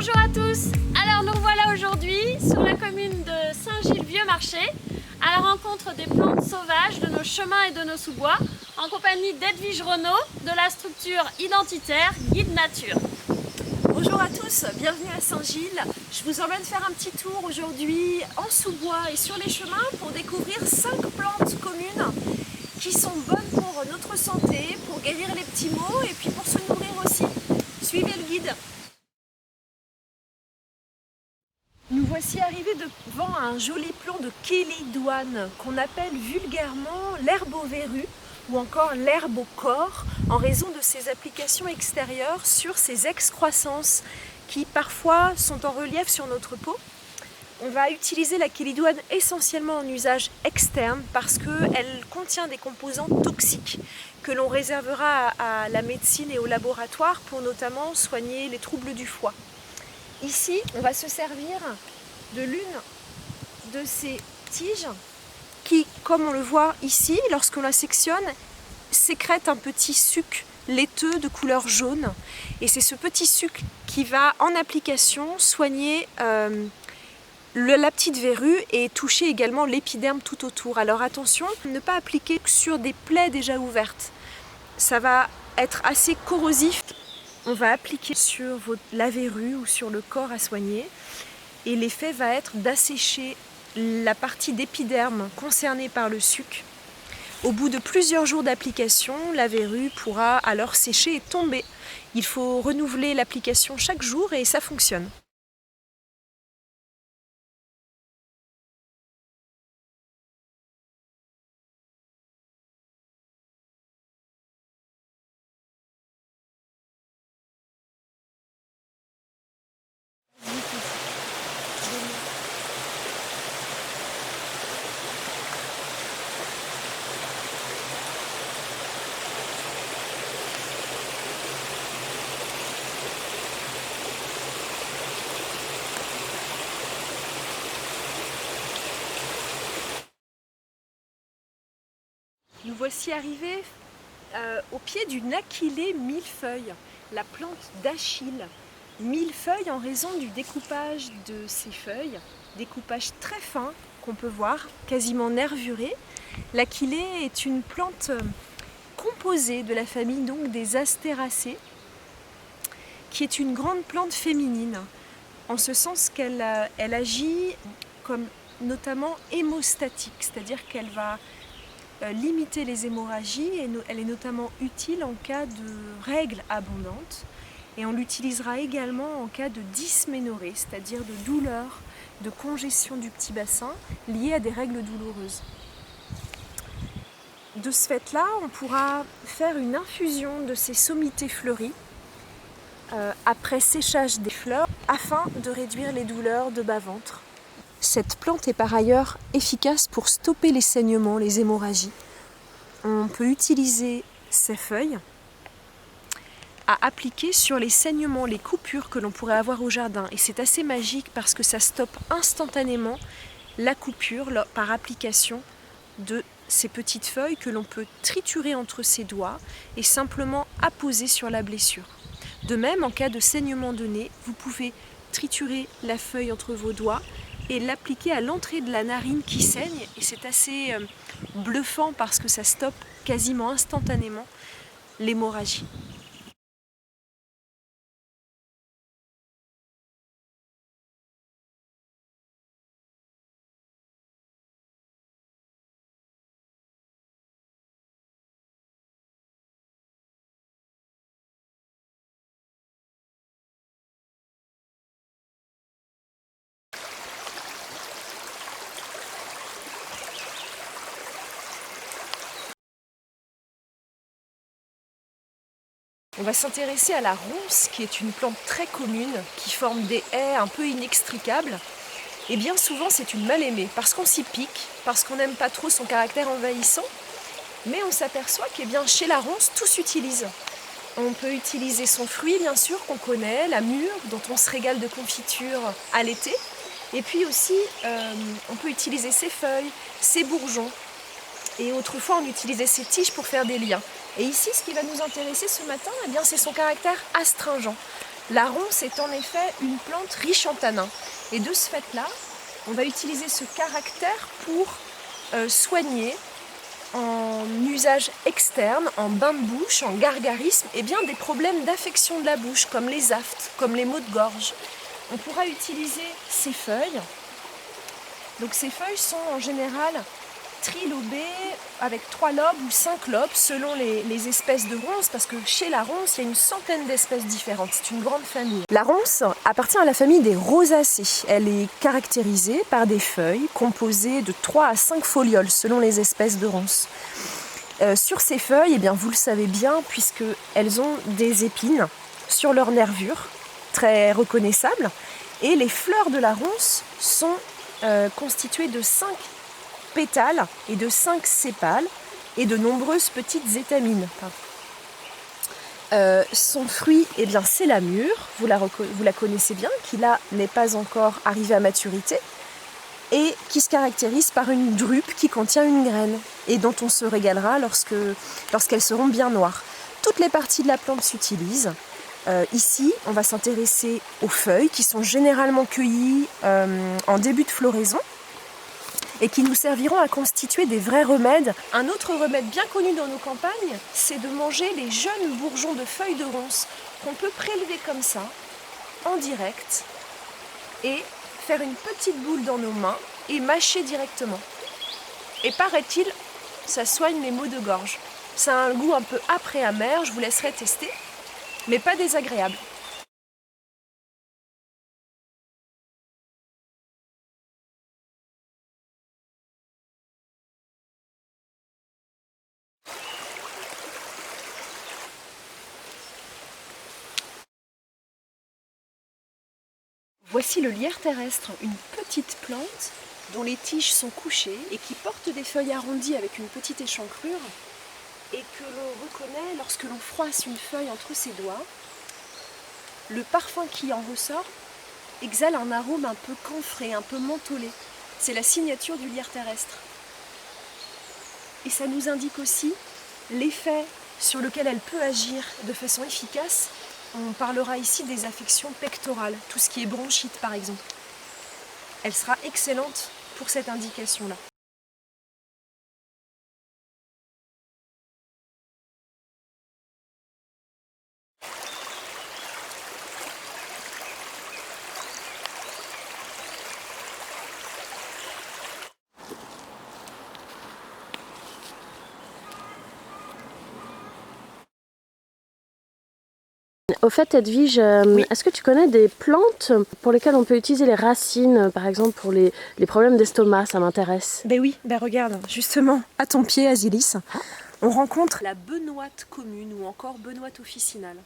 Bonjour à tous. Alors nous voilà aujourd'hui sur la commune de Saint-Gilles-Vieux-Marché à la rencontre des plantes sauvages de nos chemins et de nos sous-bois en compagnie d'Edwige Renaud de la structure identitaire Guide Nature. Bonjour à tous, bienvenue à Saint-Gilles. Je vous emmène faire un petit tour aujourd'hui en sous-bois et sur les chemins pour découvrir 5 plantes communes qui sont bonnes pour notre santé, pour guérir les petits maux et puis pour se nourrir aussi. Suivez le guide. Nous voici arrivés devant un joli plant de Kélidoine qu'on appelle vulgairement l'herbe aux verrues ou encore l'herbe au corps en raison de ses applications extérieures sur ses excroissances qui parfois sont en relief sur notre peau. On va utiliser la Kélidoine essentiellement en usage externe parce qu'elle contient des composants toxiques que l'on réservera à la médecine et au laboratoire pour notamment soigner les troubles du foie. Ici, on va se servir de l'une de ces tiges qui, comme on le voit ici, lorsqu'on la sectionne, sécrète un petit suc laiteux de couleur jaune. Et c'est ce petit suc qui va, en application, soigner la petite verrue et toucher également l'épiderme tout autour. Alors attention, ne pas appliquer sur des plaies déjà ouvertes. Ça va être assez corrosif. On va appliquer sur la verrue ou sur le corps à soigner et l'effet va être d'assécher la partie d'épiderme concernée par le suc. Au bout de plusieurs jours d'application, la verrue pourra alors sécher et tomber. Il faut renouveler l'application chaque jour et ça fonctionne. Nous voici arrivés au pied d'une achillée millefeuille, la plante d'Achille. Millefeuille en raison du découpage de ses feuilles, découpage très fin qu'on peut voir, quasiment nervuré. L'achillée est une plante composée de la famille donc des Astéracées, qui est une grande plante féminine, en ce sens qu'elle agit comme notamment hémostatique, c'est-à-dire qu'elle va limiter les hémorragies et elle est notamment utile en cas de règles abondantes et on l'utilisera également en cas de dysménorrhée, c'est-à-dire de douleur, de congestion du petit bassin liée à des règles douloureuses. De ce fait-là, on pourra faire une infusion de ces sommités fleuries après séchage des fleurs afin de réduire les douleurs de bas-ventre. Cette plante est par ailleurs efficace pour stopper les saignements, les hémorragies. On peut utiliser ces feuilles à appliquer sur les saignements, les coupures que l'on pourrait avoir au jardin. Et c'est assez magique parce que ça stoppe instantanément la coupure par application de ces petites feuilles que l'on peut triturer entre ses doigts et simplement apposer sur la blessure. De même, en cas de saignement de nez, vous pouvez triturer la feuille entre vos doigts et l'appliquer à l'entrée de la narine qui saigne et c'est assez bluffant parce que ça stoppe quasiment instantanément l'hémorragie. On va s'intéresser à la ronce, qui est une plante très commune, qui forme des haies un peu inextricables. Et bien souvent, c'est une mal-aimée, parce qu'on s'y pique, parce qu'on n'aime pas trop son caractère envahissant. Mais on s'aperçoit que chez la ronce, tout s'utilise. On peut utiliser son fruit, bien sûr, qu'on connaît, la mûre, dont on se régale de confiture à l'été. Et puis aussi, on peut utiliser ses feuilles, ses bourgeons. Et autrefois, on utilisait ses tiges pour faire des liens. Et ici, ce qui va nous intéresser ce matin, c'est son caractère astringent. La ronce est en effet une plante riche en tanins. Et de ce fait-là, on va utiliser ce caractère pour soigner en usage externe, en bain de bouche, en gargarisme, et bien des problèmes d'affection de la bouche, comme les aftes, comme les maux de gorge. On pourra utiliser ces feuilles. Donc ces feuilles sont en général trilobées avec 3 lobes ou 5 lobes selon les espèces de ronces, parce que chez la ronce, il y a une centaine d'espèces différentes. C'est une grande famille. La ronce appartient à la famille des rosacées. Elle est caractérisée par des feuilles composées de 3 à 5 folioles selon les espèces de ronces. Sur ces feuilles, eh bien, vous le savez bien, puisqu'elles ont des épines sur leur nervure, très reconnaissables, et les fleurs de la ronce sont constituées de 5 pétales et de 5 sépales et de nombreuses petites étamines. Son fruit, eh bien, c'est la mûre, vous la connaissez bien, qui là n'est pas encore arrivée à maturité et qui se caractérise par une drupe qui contient une graine et dont on se régalera lorsqu'elles seront bien noires. Toutes les parties de la plante s'utilisent. Ici, on va s'intéresser aux feuilles qui sont généralement cueillies en début de floraison et qui nous serviront à constituer des vrais remèdes. Un autre remède bien connu dans nos campagnes, c'est de manger les jeunes bourgeons de feuilles de ronce qu'on peut prélever comme ça, en direct, et faire une petite boule dans nos mains et mâcher directement. Et paraît-il, ça soigne les maux de gorge. Ça a un goût un peu âpre et amer, je vous laisserai tester, mais pas désagréable. Voici le lierre terrestre, une petite plante dont les tiges sont couchées et qui porte des feuilles arrondies avec une petite échancrure et que l'on reconnaît lorsque l'on froisse une feuille entre ses doigts. Le parfum qui en ressort exhale un arôme un peu camphré, un peu mentholé. C'est la signature du lierre terrestre. Et ça nous indique aussi l'effet sur lequel elle peut agir de façon efficace. On parlera ici des affections pectorales, tout ce qui est bronchite par exemple. Elle sera excellente pour cette indication-là. Au fait, Edwige, Oui. est-ce que tu connais des plantes pour lesquelles on peut utiliser les racines, par exemple pour les problèmes d'estomac? Ça m'intéresse. Ben oui, ben regarde, justement, à ton pied, Asilis, on rencontre la benoîte commune ou encore benoîte officinale,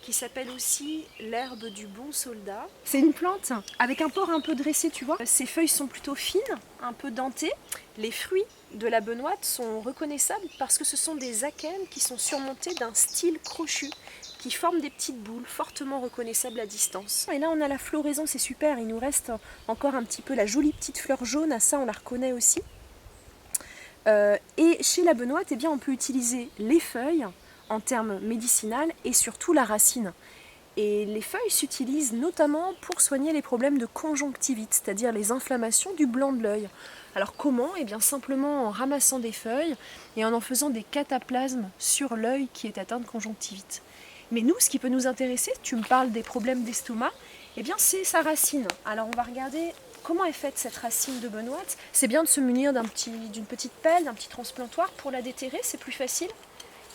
qui s'appelle aussi l'herbe du bon soldat. C'est une plante avec un port un peu dressé, tu vois. Ses feuilles sont plutôt fines, un peu dentées. Les fruits de la benoîte sont reconnaissables parce que ce sont des akènes qui sont surmontés d'un style crochu, qui forment des petites boules fortement reconnaissables à distance. Et là on a la floraison, c'est super, il nous reste encore un petit peu la jolie petite fleur jaune, à ça on la reconnaît aussi. Et chez la benoîte, eh bien, on peut utiliser les feuilles en termes médicinaux et surtout la racine. Et les feuilles s'utilisent notamment pour soigner les problèmes de conjonctivite, c'est-à-dire les inflammations du blanc de l'œil. Alors comment? Eh bien simplement en ramassant des feuilles et en faisant des cataplasmes sur l'œil qui est atteint de conjonctivite. Mais nous, ce qui peut nous intéresser, tu me parles des problèmes d'estomac, eh bien c'est sa racine. Alors on va regarder comment est faite cette racine de benoîte. C'est bien de se munir d'une petite pelle, d'un petit transplantoir pour la déterrer, c'est plus facile.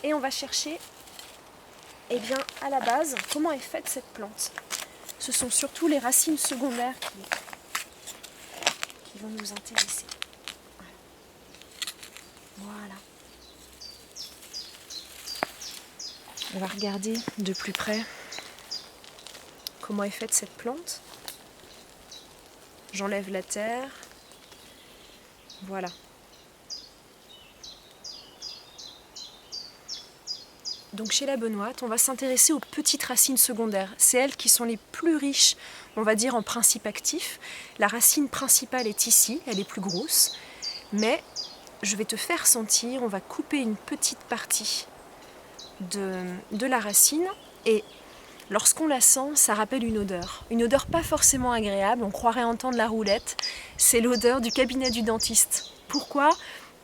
Et on va chercher, eh bien, à la base, comment est faite cette plante. Ce sont surtout les racines secondaires qui vont nous intéresser. Voilà. On va regarder de plus près comment est faite cette plante. J'enlève la terre. Voilà. Donc chez la benoîte, on va s'intéresser aux petites racines secondaires. C'est elles qui sont les plus riches, on va dire, en principe actif. La racine principale est ici, elle est plus grosse. Mais je vais te faire sentir, on va couper une petite partie de la racine. Et Lorsqu'on la sent, ça rappelle une odeur pas forcément agréable, on croirait entendre la roulette, c'est l'odeur du cabinet du dentiste. Pourquoi ?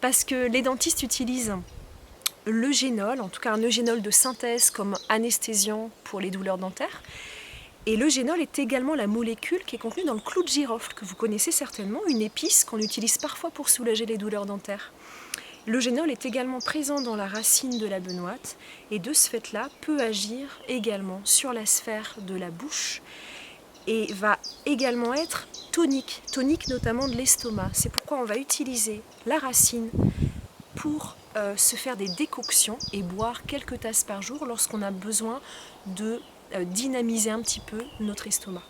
Parce que les dentistes utilisent l'eugénol, en tout cas un eugénol de synthèse comme anesthésiant pour les douleurs dentaires. Et l'eugénol est également la molécule qui est contenue dans le clou de girofle, que vous connaissez certainement, une épice qu'on utilise parfois pour soulager les douleurs dentaires. L'eugénol est également présent dans la racine de la benoîte et de ce fait-là peut agir également sur la sphère de la bouche et va également être tonique notamment de l'estomac. C'est pourquoi on va utiliser la racine pour se faire des décoctions et boire quelques tasses par jour lorsqu'on a besoin de dynamiser un petit peu notre estomac.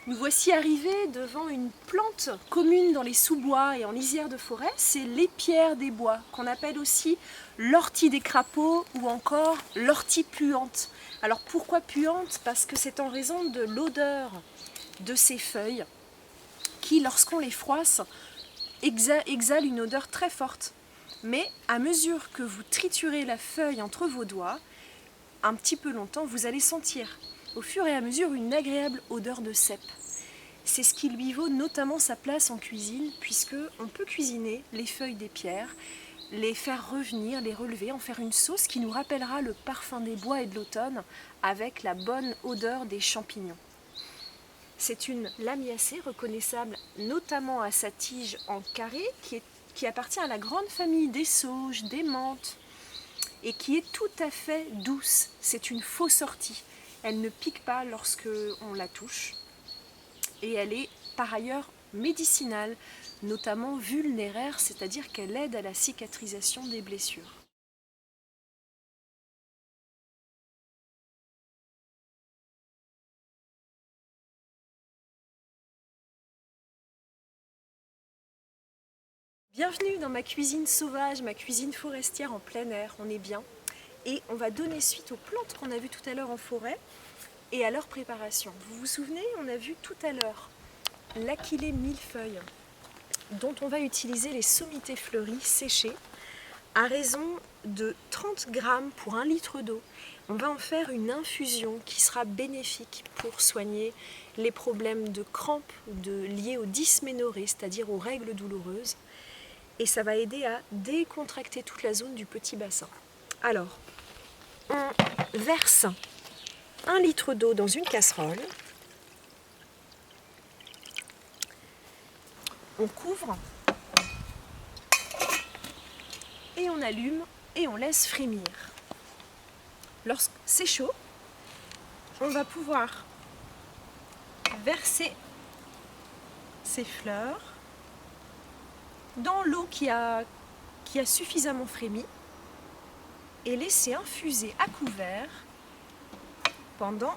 Nous voici arrivés devant une plante commune dans les sous-bois et en lisière de forêt, c'est l'épierre des bois, qu'on appelle aussi l'ortie des crapauds ou encore l'ortie puante. Alors pourquoi puante ? Parce que c'est en raison de l'odeur de ces feuilles qui, lorsqu'on les froisse, exhalent une odeur très forte. Mais à mesure que vous triturez la feuille entre vos doigts, un petit peu longtemps, vous allez sentir au fur et à mesure une agréable odeur de cèpe. C'est ce qui lui vaut notamment sa place en cuisine, puisque on peut cuisiner les feuilles d'épierre, les faire revenir, les relever, en faire une sauce qui nous rappellera le parfum des bois et de l'automne avec la bonne odeur des champignons. C'est une lamiacée reconnaissable notamment à sa tige en carré qui appartient à la grande famille des sauges, des menthes et qui est tout à fait douce. C'est une fausse ortie. Elle ne pique pas lorsque on la touche et elle est par ailleurs médicinale, notamment vulnéraire, c'est-à-dire qu'elle aide à la cicatrisation des blessures. Bienvenue dans ma cuisine sauvage, ma cuisine forestière en plein air, on est bien. Et on va donner suite aux plantes qu'on a vues tout à l'heure en forêt et à leur préparation. Vous vous souvenez, on a vu tout à l'heure l'achillée millefeuille, dont on va utiliser les sommités fleuries séchées à raison de 30 grammes pour 1 litre d'eau. On va en faire une infusion qui sera bénéfique pour soigner les problèmes de crampes liés aux dysménorrhées, c'est-à-dire aux règles douloureuses. Et ça va aider à décontracter toute la zone du petit bassin. Alors, on verse 1 litre d'eau dans une casserole. On couvre et on allume et on laisse frémir. Lorsque c'est chaud, on va pouvoir verser ces fleurs dans l'eau qui a suffisamment frémi et laisser infuser à couvert pendant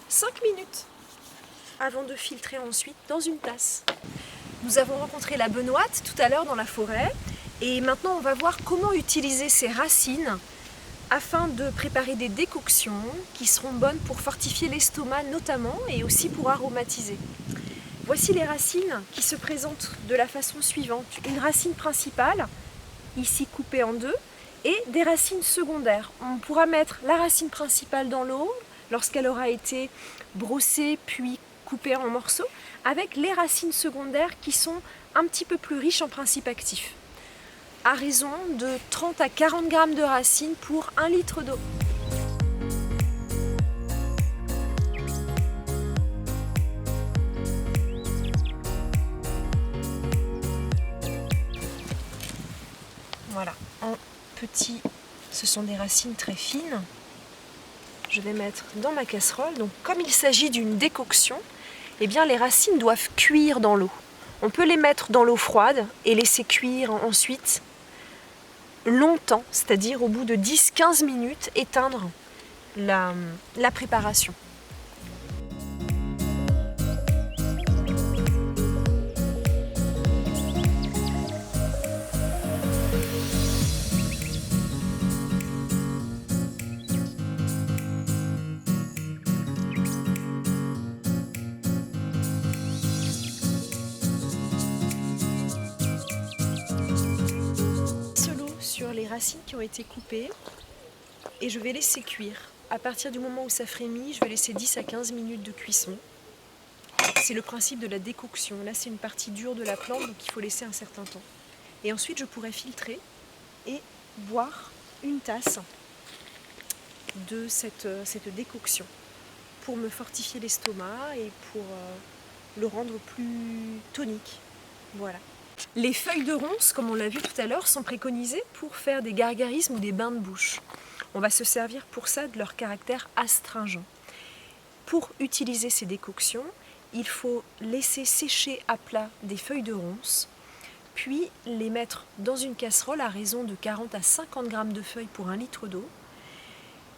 5 minutes avant de filtrer ensuite dans une tasse. Nous avons rencontré la benoîte tout à l'heure dans la forêt et maintenant on va voir comment utiliser ses racines afin de préparer des décoctions qui seront bonnes pour fortifier l'estomac notamment et aussi pour aromatiser. Voici les racines qui se présentent de la façon suivante. Une racine principale, ici coupée en deux, et des racines secondaires. On pourra mettre la racine principale dans l'eau lorsqu'elle aura été brossée puis coupée en morceaux, avec les racines secondaires qui sont un petit peu plus riches en principes actifs, à raison de 30 à 40 grammes de racines pour 1 litre d'eau. Voilà, en petit, ce sont des racines très fines. Je vais mettre dans ma casserole. Donc, comme il s'agit d'une décoction, eh bien, les racines doivent cuire dans l'eau. On peut les mettre dans l'eau froide et laisser cuire ensuite longtemps, c'est-à-dire au bout de 10-15 minutes, éteindre la préparation. racines qui ont été coupées et je vais laisser cuire. À partir du moment où ça frémit, je vais laisser 10 à 15 minutes de cuisson. C'est le principe de la décoction. Là, c'est une partie dure de la plante, donc il faut laisser un certain temps. Et ensuite, je pourrai filtrer et boire une tasse de cette décoction pour me fortifier l'estomac et pour le rendre plus tonique. Voilà. Les feuilles de ronces, comme on l'a vu tout à l'heure, sont préconisées pour faire des gargarismes ou des bains de bouche. On va se servir pour ça de leur caractère astringent. Pour utiliser ces décoctions, il faut laisser sécher à plat des feuilles de ronces, puis les mettre dans une casserole à raison de 40 à 50 g de feuilles pour 1 litre d'eau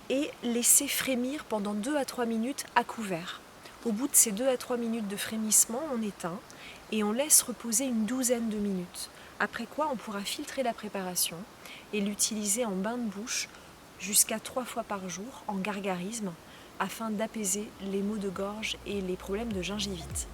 et laisser frémir pendant 2 à 3 minutes à couvert. Au bout de ces 2 à 3 minutes de frémissement, on éteint et on laisse reposer une douzaine de minutes. Après quoi, on pourra filtrer la préparation et l'utiliser en bain de bouche jusqu'à 3 fois par jour en gargarisme afin d'apaiser les maux de gorge et les problèmes de gingivite.